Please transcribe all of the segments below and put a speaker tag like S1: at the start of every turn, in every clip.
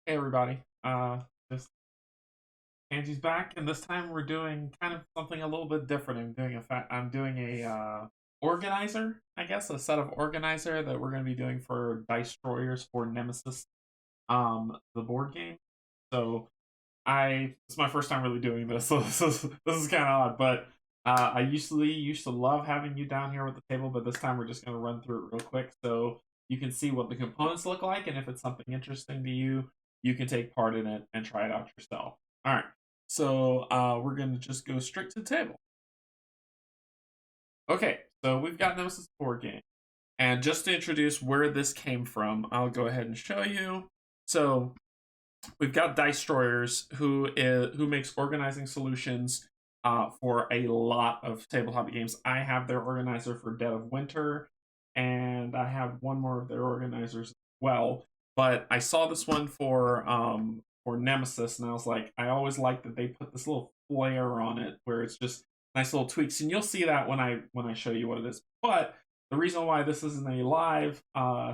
S1: Hey everybody, this Angie back, and this time we're doing kind of something a little bit different. I'm doing a organizer, I guess, a set of organizer that we're going to be doing for Dicetroyers for Nemesis, the board game. So it's my first time really doing this, so this is kind of odd. But I usually used to love having you down here with the table, but this time we're just going to run through it real quick so you can see what the components look like, and if it's something interesting to you, you can take part in it and try it out yourself. All right, so we're going to just go straight to the table. Okay, so we've got Nemesis board game, and just to introduce where this came from, I'll go ahead and show you. So we've got Dicetroyers, who makes organizing solutions for a lot of tabletop games. I have their organizer for Dead of Winter, and I have one more of their organizers as well. But I saw this one for Nemesis, and I was like, I always like that they put this little flair on it, where it's just nice little tweaks, and you'll see that when I show you what it is. But the reason why this isn't a live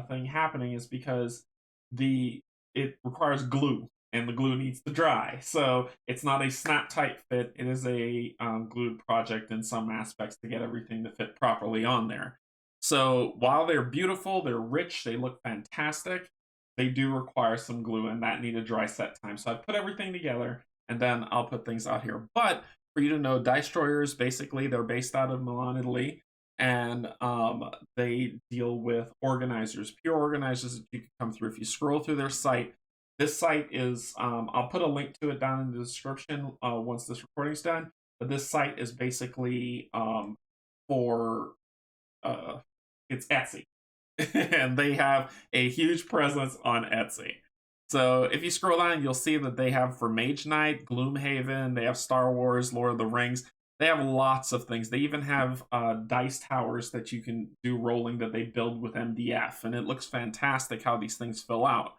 S1: thing happening is because the it requires glue, and the glue needs to dry. So it's not a snap tight fit. It is a glued project in some aspects to get everything to fit properly on there. So while they're beautiful, they're rich, they look fantastic, they do require some glue, and that need a dry set time. So I put everything together, and then I'll put things out here. But for you to know, Dicetroyers, basically, they're based out of Milan, Italy, and they deal with organizers, pure organizers that you can come through. If you scroll through their site, this site is, I'll put a link to it down in the description once this recording's done. But this site is basically for, uh, it's Etsy. And they have a huge presence on Etsy. So if you scroll down, you'll see that they have for Mage Knight, Gloomhaven, they have Star Wars, Lord of the Rings. They have lots of things. They even have dice towers that you can do rolling that they build with MDF, and it looks fantastic how these things fill out.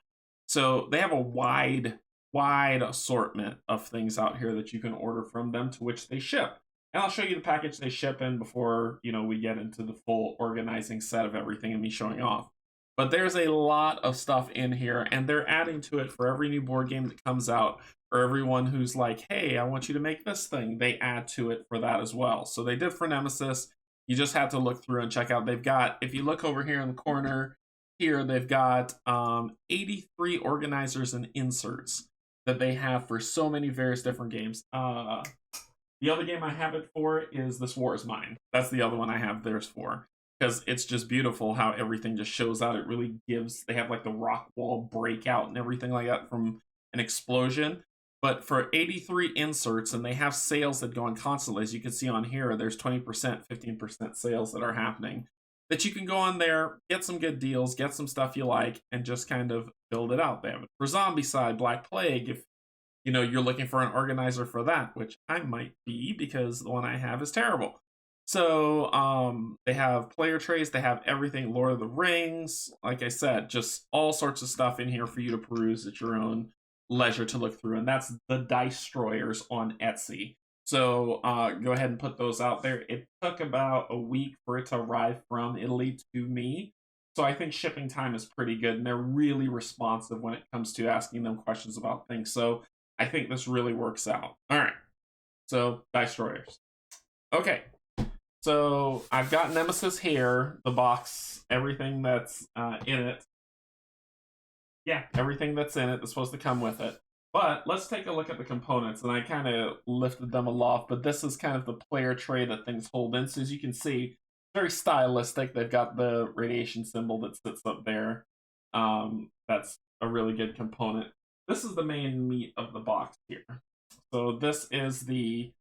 S1: So they have a wide assortment of things out here that you can order from them, to which they ship. And I'll show you the package they ship in before we get into the full organizing set of everything and me showing off. But there's a lot of stuff in here, and they're adding to it for every new board game that comes out, or everyone who's like, hey, I want you to make this thing. They add to it for that as well. So they did for Nemesis. You just have to look through and check out. They've got, if you look over here in the corner, here they've got 83 organizers and inserts that they have for so many various different games. The other game I have it for is This War Is Mine. That's the other one I have theirs for, because it's just beautiful how everything just shows out. It really gives, they have like the rock wall breakout and everything like that from an explosion. But for 83 inserts, and they have sales that go on constantly, as you can see on here, there's 20%, 15% sales that are happening, that you can go on there, get some good deals, get some stuff you like, and just kind of build it out. They have it for Zombicide, Black Plague, if you're looking for an organizer for that, which I might be because the one I have is terrible. So they have player trays, they have everything, Lord of the Rings, like I said, just all sorts of stuff in here for you to peruse at your own leisure to look through. And that's the Dicetroyers on Etsy. So go ahead and put those out there. It took about a week for it to arrive from Italy to me. So I think shipping time is pretty good, and they're really responsive when it comes to asking them questions about things. So I think this really works out. All right. So, Dicetroyers. Okay. So, I've got Nemesis here, the box, everything that's in it. Yeah, everything that's in it that's supposed to come with it. But let's take a look at the components, and I kind of lifted them aloft, but this is kind of the player tray that things hold in. So, as you can see, very stylistic. They've got the radiation symbol that sits up there. That's a really good component. This is the main meat of the box here. So this is the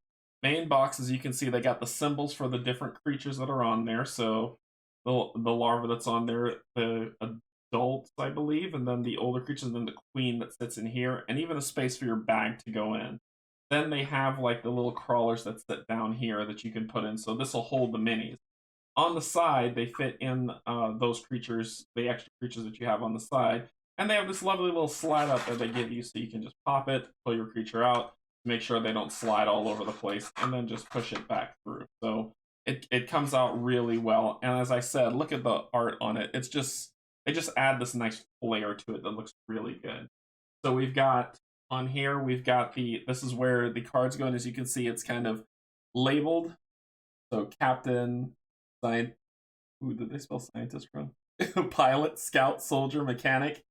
S1: main box. As you can see, they got the symbols for the different creatures that are on there. So the larva that's on there, the adults, I believe, and then the older creatures, and then the queen that sits in here, and even a space for your bag to go in. Then they have like the little crawlers that sit down here that you can put in. So this will hold the minis. On the side, they fit in those creatures, the extra creatures that you have on the side. And they have this lovely little slide up that they give you, so you can just pop it, pull your creature out, make sure they don't slide all over the place, and then just push it back through. So it comes out really well. And as I said, look at the art on it. They just add this nice flair to it that looks really good. So we've got on here, we've got this is where the cards go, and as you can see, it's kind of labeled. So Captain, Science, ooh, did they spell scientist wrong? Pilot, Scout, Soldier, Mechanic,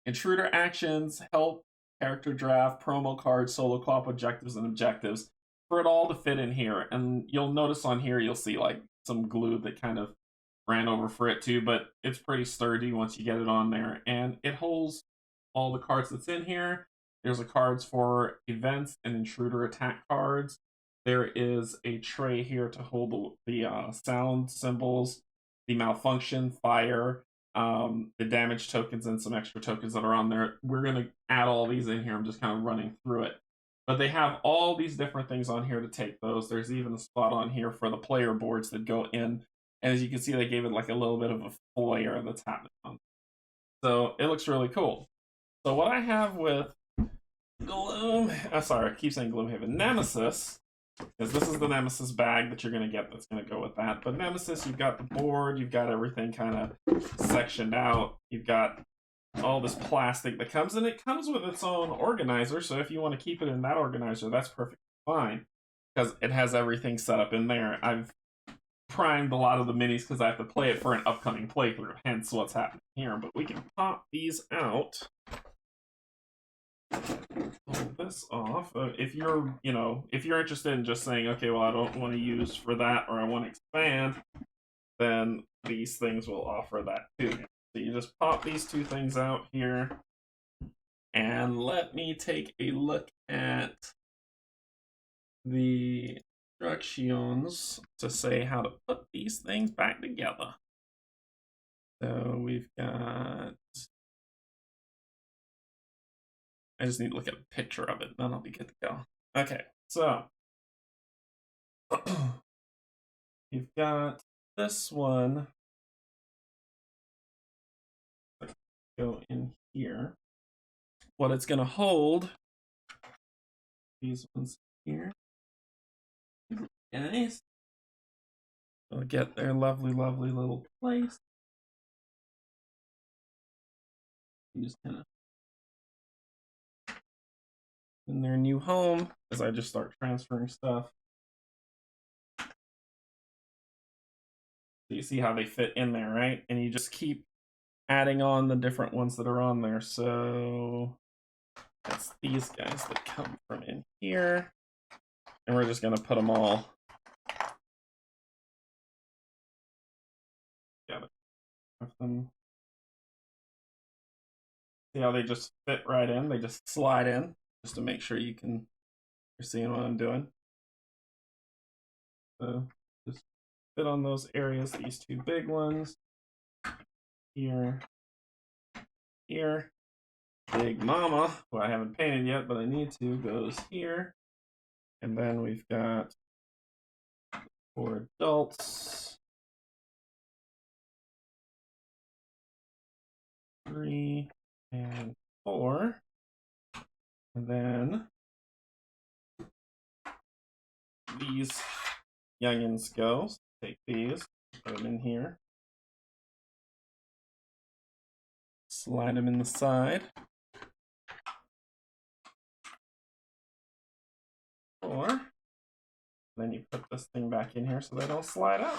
S1: Intruder actions, help, character draft, promo cards, solo co-op objectives, and objectives for it all to fit in here. And you'll notice on here, you'll see like some glue that kind of ran over for it too, but it's pretty sturdy once you get it on there. And it holds all the cards that's in here. There's the cards for events and intruder attack cards. There is a tray here to hold the sound symbols, the malfunction, fire, the damage tokens, and some extra tokens that are on there. We're going to add all these in here. I'm just kind of running through it. But they have all these different things on here to take those. There's even a spot on here for the player boards that go in. And as you can see, they gave it like a little bit of a flare that's happening on. So it looks really cool. So what I have with sorry, I keep saying Gloomhaven. Nemesis, because this is the Nemesis bag that you're going to get that's going to go with that. But Nemesis, you've got the board, you've got everything kind of sectioned out. You've got all this plastic that comes, and it comes with its own organizer. So if you want to keep it in that organizer, that's perfectly fine, because it has everything set up in there. I've primed a lot of the minis because I have to play it for an upcoming playthrough, hence what's happening here. But we can pop these out. Pull this off. If you're, if you're interested in just saying, okay, well, I don't want to use for that, or I want to expand, then these things will offer that too. So you just pop these two things out here, and let me take a look at the instructions to say how to put these things back together. So we've got, I just need to look at a picture of it, then I'll be good to go. Okay, so you've got this one. Go in here. What it's going to hold, these ones here. Guys, they'll get their lovely, lovely little place. You just kind of in their new home as I just start transferring stuff. So you see how they fit in there, right? And you just keep adding on the different ones that are on there. So that's these guys that come from in here. And we're just going to put them all. Got them. See how they just fit right in? They just slide in, just to make sure you're seeing what I'm doing. So just fit on those areas, these two big ones. Here, here. Big Mama, who I haven't painted yet, but I need to, goes here. And then we've got for adults, 3 and 4. And then these youngins go. So take these, put them in here. Slide them in the side. 4. Then you put this thing back in here so they don't slide out.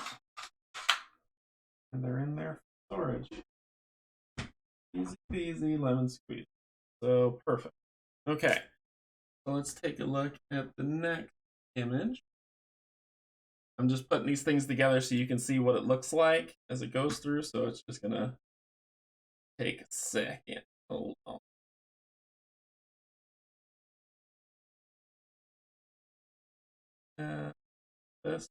S1: And they're in there for storage. Easy peasy, lemon squeeze. So perfect. Okay, so let's take a look at the next image. I'm just putting these things together so you can see what it looks like as it goes through. So it's just gonna take a second. Hold on. This.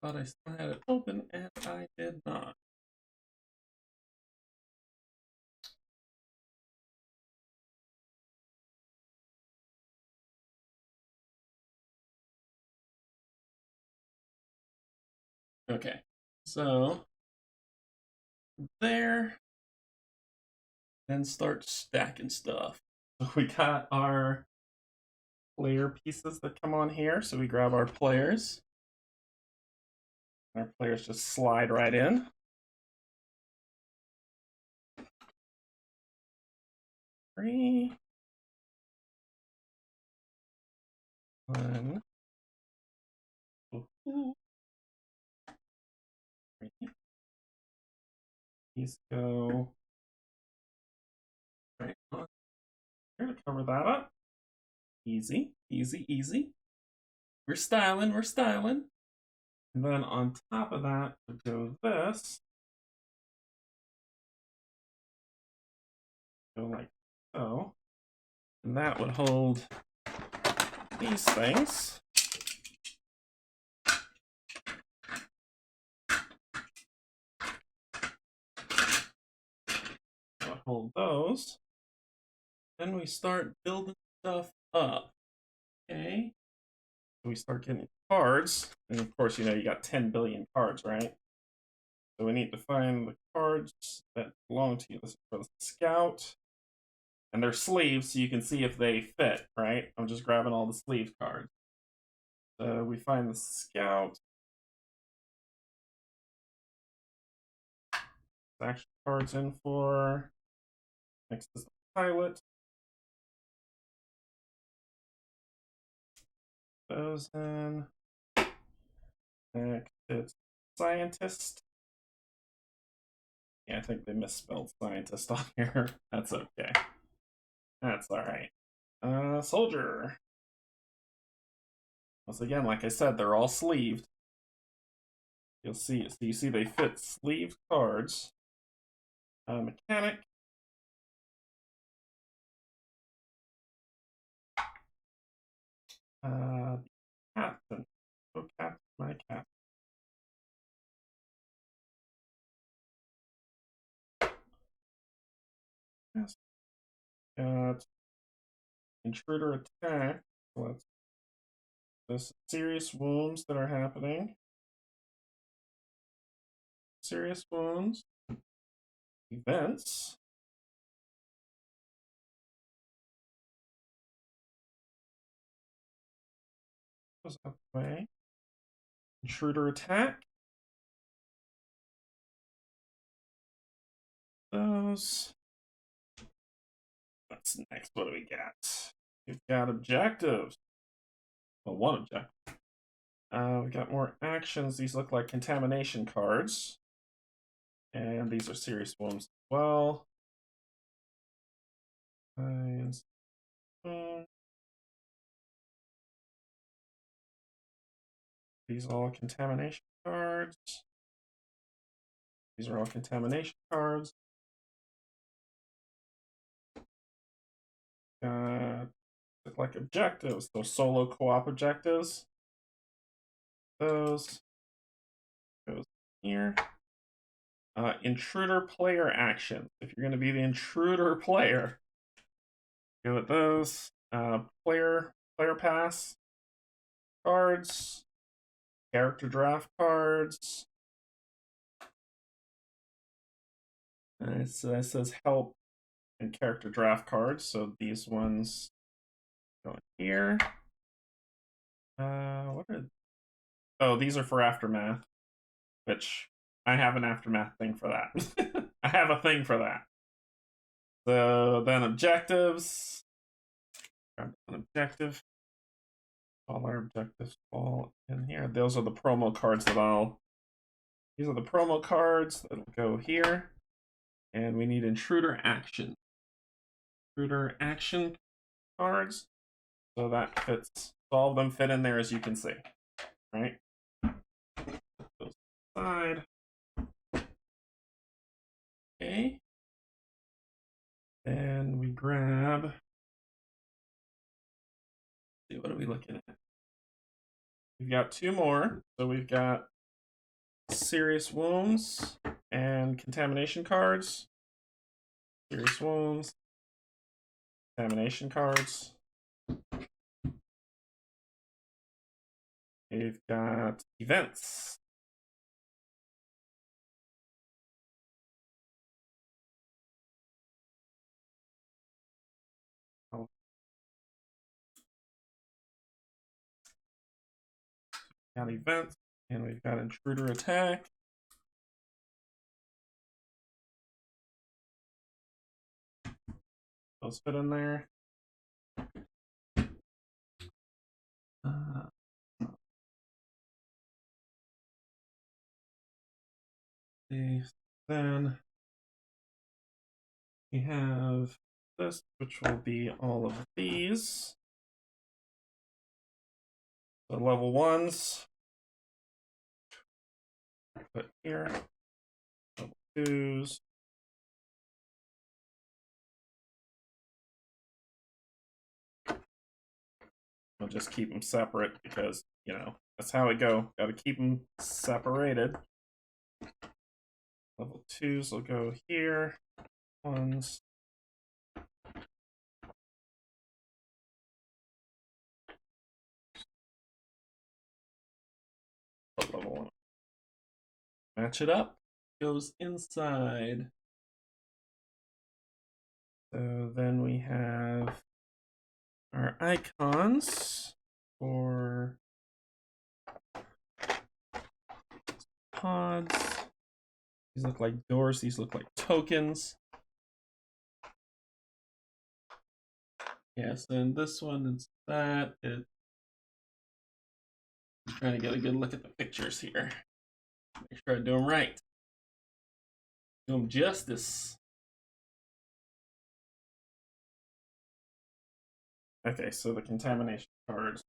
S1: Thought I still had it open, and I did not. Okay, so there, then start stacking stuff. So we got our player pieces that come on here. So we grab our players. Our players just slide right in. 3. 1. Ooh. 3. These go right on here to cover that up. Easy, easy, easy. We're styling, we're styling. And then on top of that would go this. Go like so. And that would hold these things. That hold those. Then we start building stuff up. Okay. We start getting cards. And of course, you know, you got 10 billion cards, right? So we need to find the cards that belong to you. This is for the scout. And they're sleeves, so you can see if they fit, right? I'm just grabbing all the sleeve cards. So we find the scout. Action cards in for. Next is the pilot. Those in. Next it's scientist. Yeah, I think they misspelled scientist on here. That's okay. That's alright. Soldier. Once again, like I said, they're all sleeved. You'll see it. So you see they fit sleeved cards. Mechanic. Captain. Oh, captain, my captain. Yes. Got intruder attack. Let's. There's serious wounds that are happening. Serious wounds. Events. Goes up the way. Intruder attack. Those. What's next? What do we got? We've got objectives. Well, one objective. We've got more actions. These look like contamination cards. And these are serious wounds as well. These are all contamination cards. These are all contamination cards. Look like objectives. Those solo co-op objectives. Those. Goes here. Intruder player actions. If you're going to be the intruder player, go with those. Player pass cards. Character draft cards. So that says help and character draft cards. So these ones go in here. What are? Oh, these are for Aftermath, which I have an Aftermath thing for that. I have a thing for that. So then objectives. Grab an objective. All our objectives fall in here. Those are the promo cards that I'll. These are the promo cards that'll go here. And we need intruder action. Intruder action cards. So that fits. All of them fit in there, as you can see. Right? Those aside. Okay. Then we grab. See, what are we looking at? We've got two more. So we've got serious wounds and contamination cards. Serious wounds. Contamination cards. We've got events. Oh. Got events, and we've got intruder attack. Those fit in there. Then we have this, which will be all of these. So level 1s. Put here. Level 2s. I'll just keep them separate because, you know, that's how it go. Got to keep them separated. Level 2s will go here. 1s. Level 1. Match it up. Goes inside. So then we have our icons for pods. These look like doors. These look like tokens. Yes, and this one is that. I'm trying to get a good look at the pictures here. Make sure I do them right. Do them justice. Okay, so the contamination cards.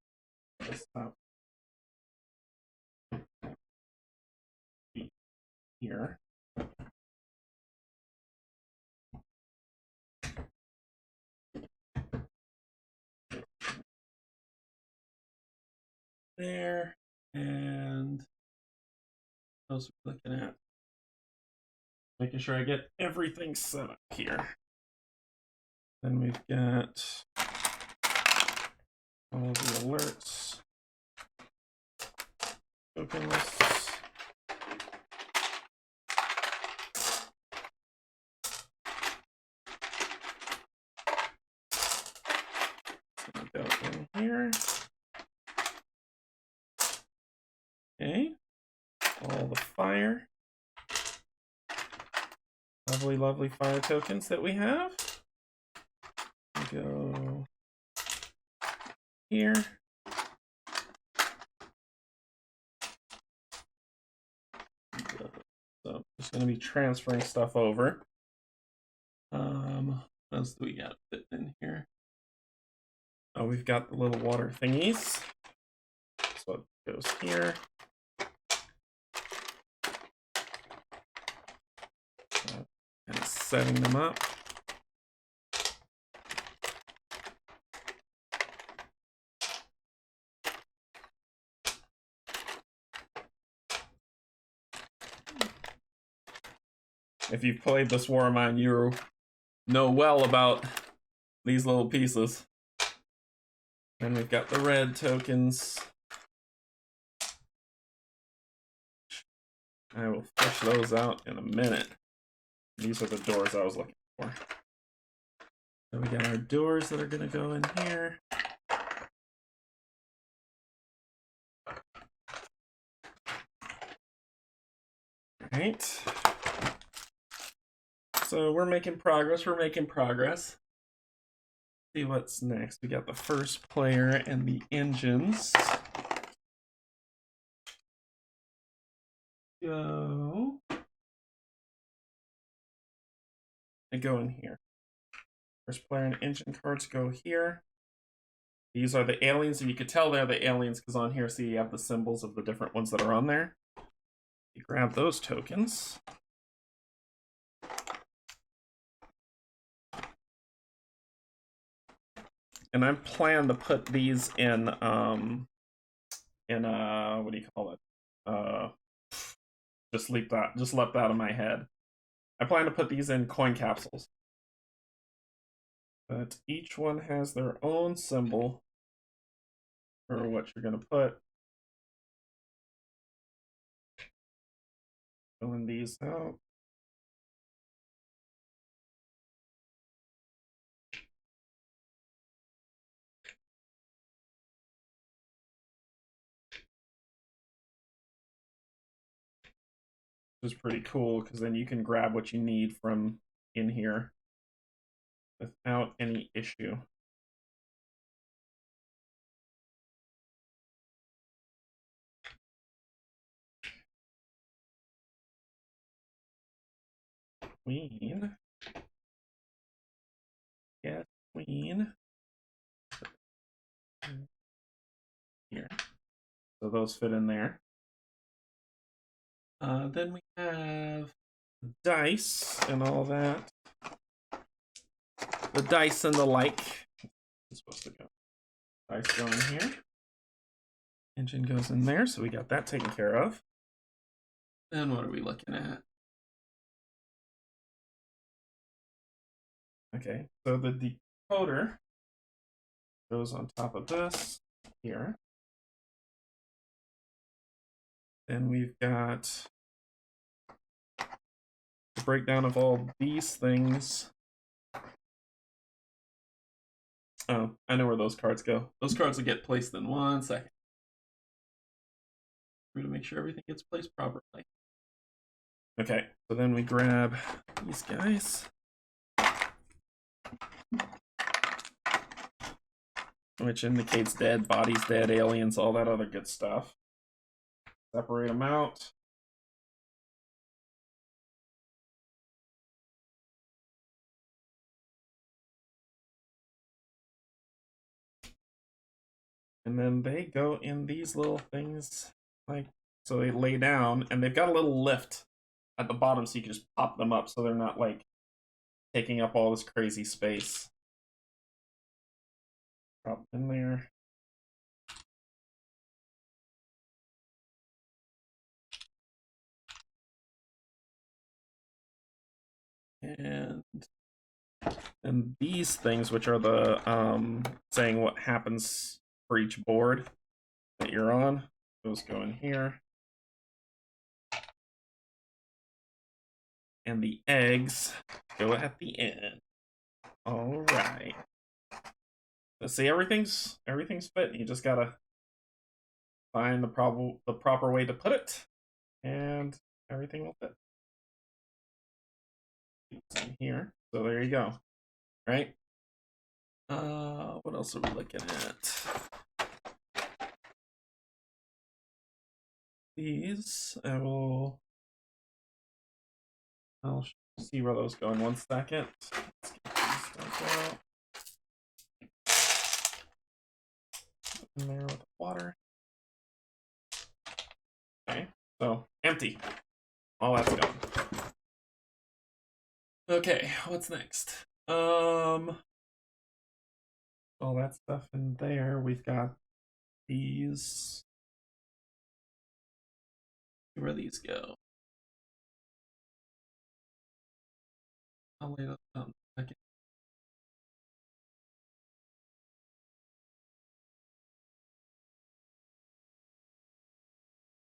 S1: Here. There, and what else are we looking at? Making sure I get everything set up here. Then we've got all the alerts, token lists. Go in here. Okay, all the fire. Lovely, lovely fire tokens that we have. Go here. So I'm just going to be transferring stuff over. What else do we got fit in here? Oh, we've got the little water thingies. So it goes here. And setting them up. If you've played this War of Mine, you know well about these little pieces. And we've got the red tokens. I will fish those out in a minute. These are the doors I was looking for. So we got our doors that are going to go in here. All right. So we're making progress. We're making progress. See what's next. We got the first player and the engines. Go. And go in here. First player and engine cards go here. These are the aliens, and you could tell they're the aliens because on here, see, you have the symbols of the different ones that are on there. You grab those tokens. And I plan to put these in what do you call it? Just leap that, just leapt out of my head. I plan to put these in coin capsules. But each one has their own symbol for what you're going to put. Filling these out. Which is pretty cool because then you can grab what you need from in here. without any issue. Queen. Yes, queen. Here. So those fit in there. Then we have dice and all that. The dice and the like. It's supposed to go. Dice go in here. Engine goes in there, so we got that taken care of. Then what are we looking at? Okay, so the decoder goes on top of this here. Then we've got the breakdown of all these things. Oh, I know where those cards go. Those cards will get placed in 1 second. We're going to make sure everything gets placed properly. Okay, so then we grab these guys. Which indicates dead, bodies dead, aliens, all that other good stuff. Separate them out. And then they go in these little things, like, so they lay down, and they've got a little lift at the bottom so you can just pop them up so they're not, like, taking up all this crazy space. Drop in there. And these things, which are the saying what happens for each board that you're on, those go in here. And the eggs go at the end. All right. Let's see, everything's fit. You just gotta find the proper way to put it, and everything will fit. It's in here. So there you go. Right? What else are we looking at? These, I'll see where those go in 1 second. Let's get these stuff out. In there with the water. Okay, so empty. All that's gone. Okay, what's next? All that stuff in there. We've got these. Where these go? I'll lay those down a second.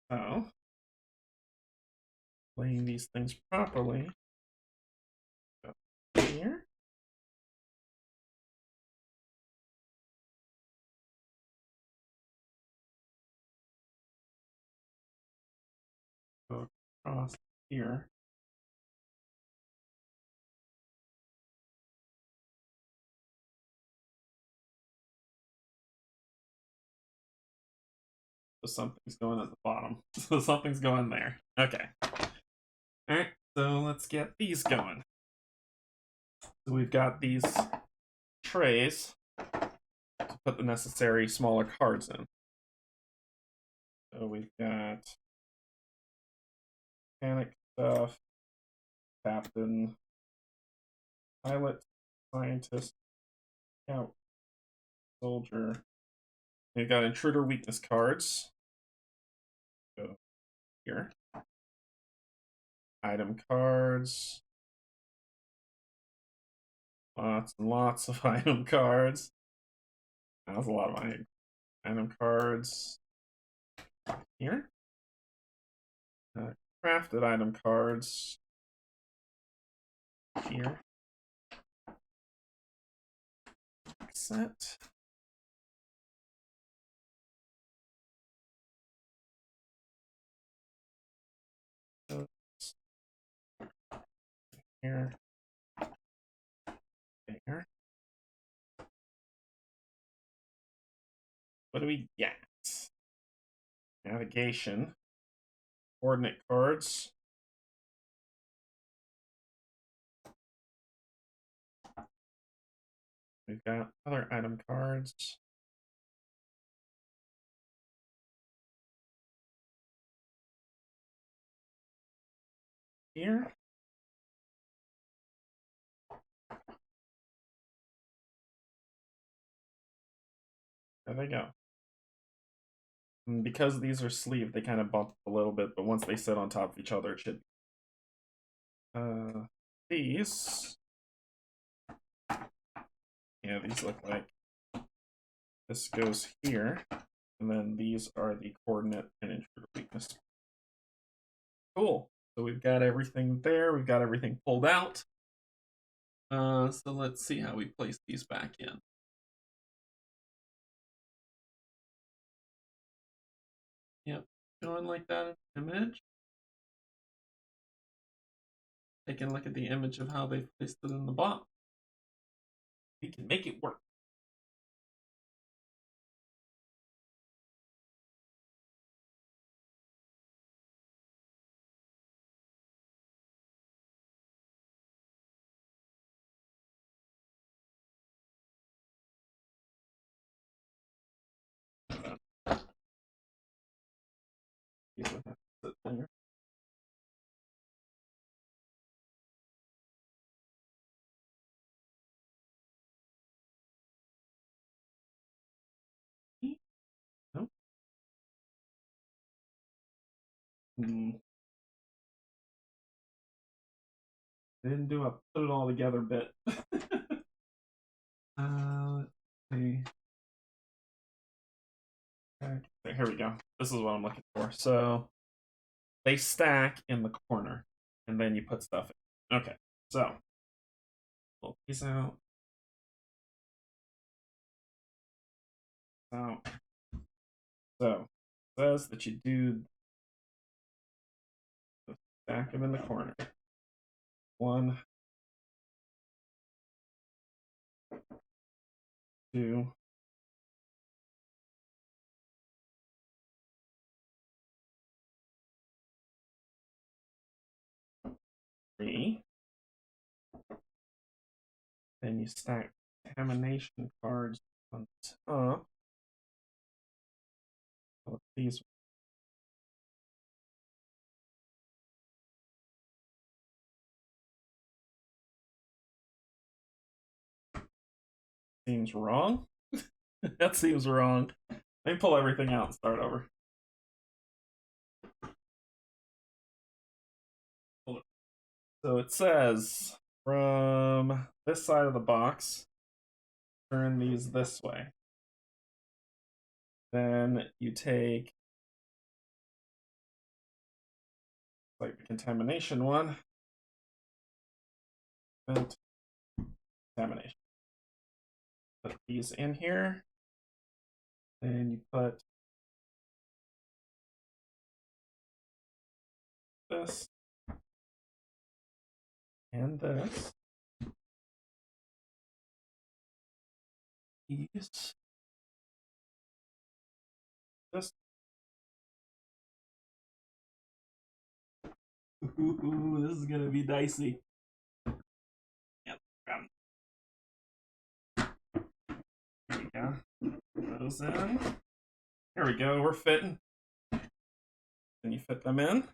S1: So, laying these things properly. Go here. Go across here. So something's going at the bottom. So something's going there. Okay. Alright, so let's get these going. So we've got these trays to put the necessary smaller cards in. So we've got mechanic stuff, captain, pilot, scientist, scout, soldier. We've got intruder weakness cards. Go here. Item cards. Lots and lots of item cards. That was a lot of item cards. Here. Crafted item cards. Here. Set. Here. There. what do we get? Navigation, coordinate cards. We've got other item cards. Here. There they go. And because these are sleeved, they kind of bump a little bit, but once they sit on top of each other, it should. These. Yeah, these look like this goes here, and then these are the coordinate and intruder weakness. Cool. So we've got everything there. We've got everything pulled out. So let's see how we place these back in. Yep, going like that image. Taking a look at the image of how they placed it in the box. We can make it work. Nope. Didn't do a put it all together bit. Let's see. Okay, here we go. This is what I'm looking for. So they stack in the corner, and then you put stuff in. Okay, so pull these out. So it says that you do stack them in the corner. 1, 2, 3. Then you stack contamination cards on top. Oh, these. Seems wrong. That seems wrong. Let me pull everything out and start over. So it says from this side of the box, turn these this way. Then you take like the contamination one. And contamination. Put these in here. Then you put this and this. These. This. Ooh, this is gonna be dicey. Yep. There we go. Put those in. There we go. We're fitting. Then you fit them in.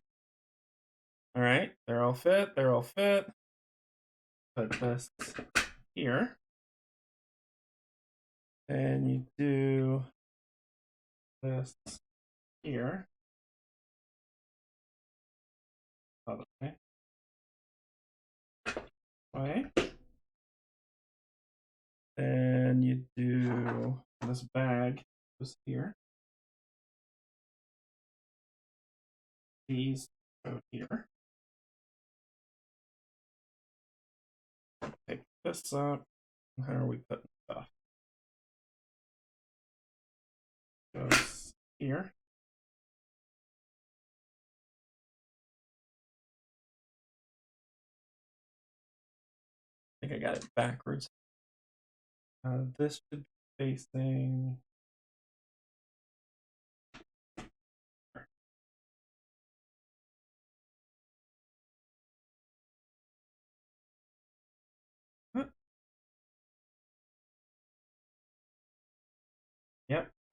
S1: All right, they're all fit. They're all fit. Put this here. And you do this here. Other way. Way. Then you do this bag goes here. These go here. Pick this up. How are we putting stuff? Goes here. I think I got it backwards. This should be facing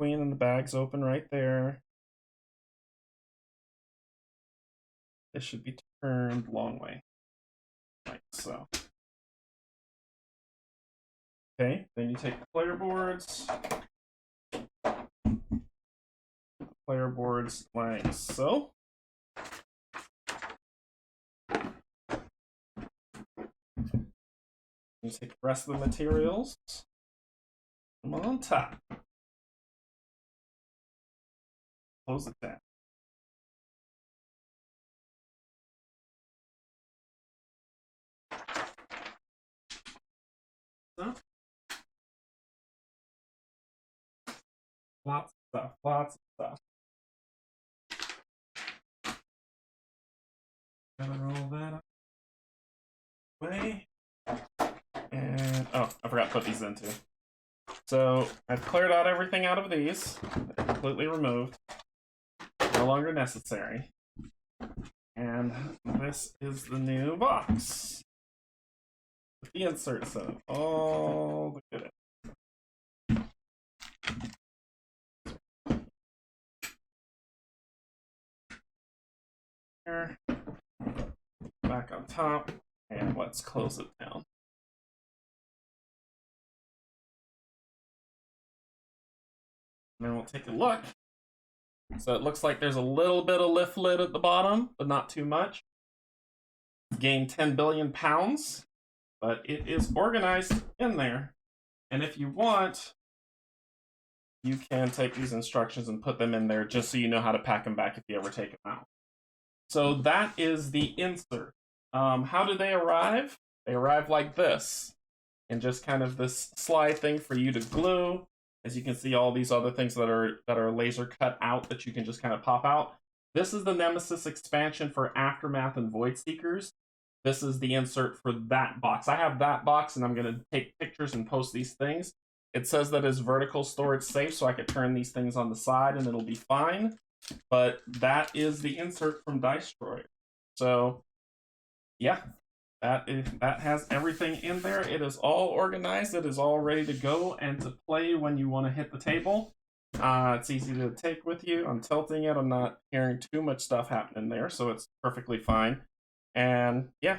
S1: queen and the bag's open right there. This should be turned long way, like so. Okay, then you take the player boards. Player boards like so. You take the rest of the materials. Come on top. Close the tab. So, lots of stuff, lots of stuff. Gotta roll that up. Way. And oh, I forgot to put these in too. So I've cleared out everything out of these. They're completely removed. No longer necessary. And this is the new box. With the inserts in it. Oh, look at it. Here. Back on top. And let's close it down. And then we'll take a look. So it looks like there's a little bit of lift lid at the bottom, but not too much. Gained 10 billion pounds, but it is organized in there. And if you want, you can take these instructions and put them in there just so you know how to pack them back if you ever take them out. So that is the insert. How do they arrive? They arrive like this, and just kind of this slide thing for you to glue. As you can see, all these other things that are laser cut out that you can just kind of pop out. This is the Nemesis expansion for Aftermath and Void Seekers. This is the insert for that box. I have that box, and I'm going to take pictures and post these things. It says that it's vertical storage safe, so I could turn these things on the side, and it'll be fine. But that is the insert from Dicetroyers. So, yeah. That has everything in there. It is all organized. It is all ready to go and to play when you want to hit the table. It's easy to take with you. I'm tilting it. I'm not hearing too much stuff happening there, so it's perfectly fine. And yeah,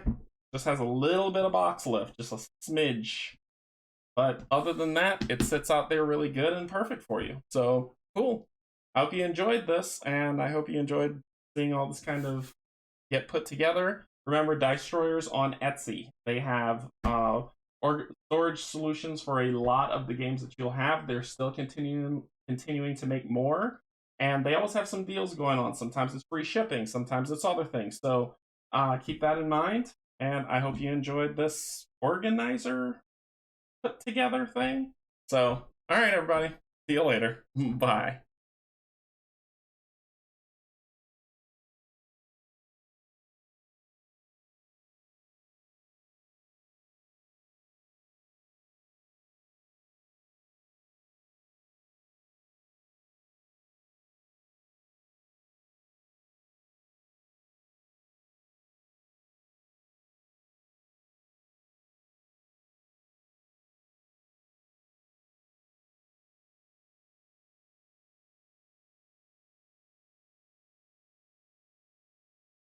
S1: just has a little bit of box lift, just a smidge. But other than that, it sits out there really good and perfect for you. So cool. I hope you enjoyed this, and I hope you enjoyed seeing all this kind of get put together. Remember, Dicetroyers on Etsy. They have storage solutions for a lot of the games that you'll have. They're still continuing to make more. And they always have some deals going on. Sometimes it's free shipping. Sometimes it's other things. So keep that in mind. And I hope you enjoyed this organizer put together thing. So, all right, everybody. See you later. Bye.